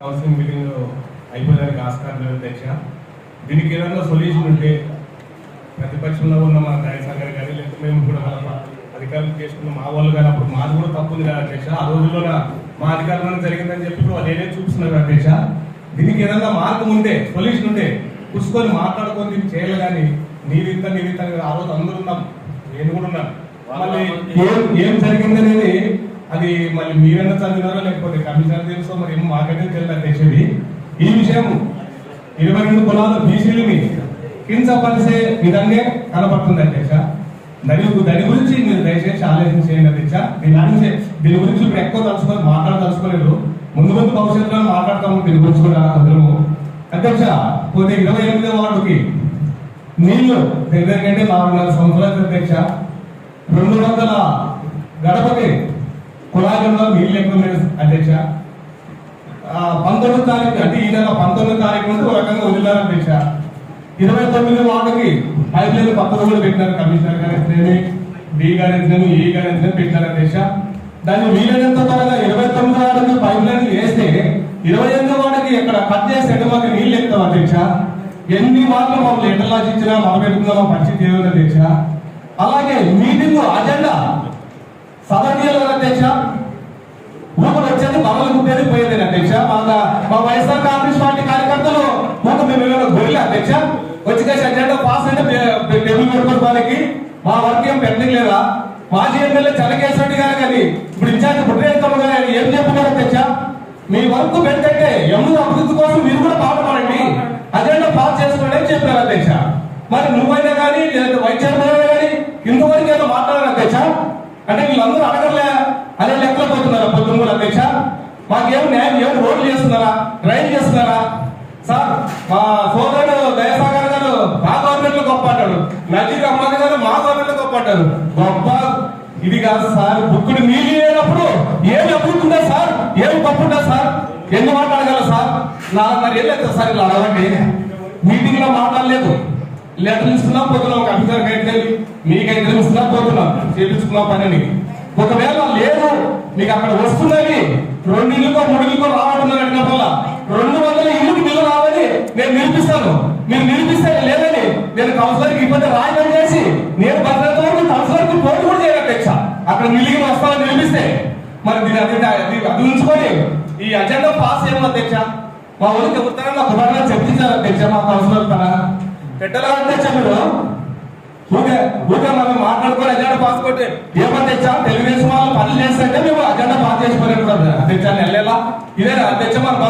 Counselling meeting అయిపోయేదానికి ఆస్కారం లేదు అధ్యక్ష. దీనికి ఏదైనా సొల్యూషన్ ఉంటే ప్రతిపక్షంలో ఉన్న మా దయసాగర్ కానీ లేకపోతే మేము కూడా అధికారులు చేసుకున్న మా వాళ్ళు కానీ అప్పుడు మాది కూడా తప్పు ఉంది కదా అధ్యక్ష. ఆ రోజుల్లో మా అధికారులను జరిగిందని చెప్పి వాళ్ళు ఏదైతే చూపిస్తున్నారు అధ్యక్ష. దీనికి ఏదైనా మార్గం ఉంటే సొల్యూషన్ ఉంటే కూర్చొని మాట్లాడుకొని దీన్ని చేయాలి. కానీ నీవింత ఆ రోజు అందరూ ఉన్నాం, నేను కూడా ఉన్నాను. మళ్ళీ ఏం జరిగింది అనేది అది మళ్ళీ మీరైనా చదివినారో లేకపోతే కమిషనర్ తెలుసో మరి ఏమో మాకైతే తెలియదు అధ్యక్షుడి. ఈ విషయం 22 కులాల బీసీలని కించపరిచే విధంగా కనపడుతుంది అధ్యక్ష. దాని గురించి మీరు దయచేసి ఆలోచన చేయండి అధ్యక్ష. దీని గురించి ఇప్పుడు ఎక్కువ మాట్లాడదలుచుకోలేదు. ముందు భవిష్యత్తులో మాట్లాడతాము దీని గురించి కూడా అందరము అధ్యక్ష. పోతే 28వ వార్డుకి నీళ్లు దగ్గరకంటే 4.5 సంవత్సరాలు అధ్యక్ష. 200 గడపకి కులాజంలో నీళ్ళు ఎక్కువ అధ్యక్ష. 19వ తారీఖు అంటే ఈ నెల 19వ తారీఖు నుండి ఒక రకంగా వదిలారు అధ్యక్ష. 29 వార్డుకి పైప్ లైన్ పక్కన కూడా పెట్టినారు. కమిషనర్ గారు అయితేనేమి, డి గారు అయితేనేమి, ఈ గారు అయితేనేమి పెట్టినారు అధ్యక్ష. దాన్ని వీలైనంత త్వరగా 29 వార్డుకి పైప్ లైన్ వేస్తే 28 వార్డుకి ఇక్కడ కట్ చేస్తే మాకు నీళ్ళు ఎక్కుతాం అధ్యక్ష. ఎన్ని వార్డులు మమ్మల్ని ఎండలాసి ఇచ్చినా మనం పెట్టుకున్నామో పరిస్థితి ఏమైంది అధ్యక్ష. అలాగే మీటింగ్ అజెండా సదనీయాలు అధ్యక్ష. ఊపిరి వచ్చేది బలలు గుట్టేది పోయేది అధ్యక్ష. మా వైఎస్ఆర్ కాంగ్రెస్ పార్టీ కార్యకర్తలు మాకు మేము గొర్రెలు అధ్యక్ష. వచ్చి అజెండా పాస్ అంటే టేబుల్ పెట్టుకోవడానికి మా వర్క్ ఏం పెండింగ్ లేదా? మాజీ ఎమ్మెల్యే చలకేశ్వరెడ్డి గారు కానీ ఇప్పుడు ఇన్ఛార్జ్ పుట్టిన గారు ఏం చెప్పుకున్నారు అధ్యక్ష? మీ వర్క్ పెంటంటే ఎమ్మెల్యే అభివృద్ధి కోసం మీరు కూడా పాటుపడండి, అజెండా పాస్ చేసుకోండి అని చెప్పారు అధ్యక్ష. మరి నువ్వైనా కానీ లేదా వైస్ చైర్మన్ అయినా కానీ ఇంతవరకు ఏదో మాట్లాడారు అధ్యక్ష. అంటే వీళ్ళందరూ అడగలే అనే లెక్కలు పోతున్నారు పొద్దున్నూరు అధ్యక్ష. మాకేం న్యాయం ఏం రోడ్లు చేస్తున్నారా, డ్రైవ్ చేస్తున్నారా? సార్ మా సోదరుడు దయసాగర్ గారు మా గవర్నమెంట్ లో గొప్ప అంటాడు, నజీర్ అహ్మద్ గారు మా గవర్నమెంట్ లో గొప్ప అంటారు. గొప్ప ఇది కాదు సార్. బుక్కుడు నీళ్ళు లేనప్పుడు ఏమి అప్పుడుతుందా సార్, ఏమి తప్పుందా సార్, ఎన్ని మాట్లాడగలరు సార్? 4.5 ఏళ్ళు అవుతుంది సార్ ఇలా అడగండి. మీటింగ్ లో మాట్లాడలేదు, లెటర్లు ఇస్తున్నాం పోతున్నాం, కమిషనర్కి అయితే మీకైతే ఇస్తున్నా పోతున్నాం, చేపించుకున్నాం పనిని. ఒకవేళ లేదు మీకు అక్కడ వస్తుందని 2 ఇళ్ళకో 3 ఇళ్ళకో రావడం అడిగిన వల్ల 200 ఇళ్ళకి నిల్వ రావని నేను నిలిపిస్తాను. మీరు నిలిపిస్తే లేదని నేను కౌన్సిలర్కి ఇబ్బంది రాయడం చేసి నేను భద్రత వరకు కౌన్సిలర్కి పోటీ కూడా చేయాలి అధ్యక్ష. అక్కడ నిలిగి వస్తామని నిలిపిస్తే మరి దీని అది ఉంచుకొని ఈ అజెండా పాస్ చేయడం అధ్యక్ష. మా ఊరికి ఉత్తరంగా కుమారుగా చెప్పించారు అధ్యక్ష. మా కౌన్సిలర్ తన పెట్టలా అధ్యక్ష. మీరు ఊకే మనం మాట్లాడుకొని అజెండా పాస్ కొట్టి ఏమధ్యక్ష తెలుగుదేశం వాళ్ళు పనులు చేస్తే మేము అజెండా పాస్ చేసుకోలేదు అధ్యక్ష. నెల ఇదే అధ్యక్ష మన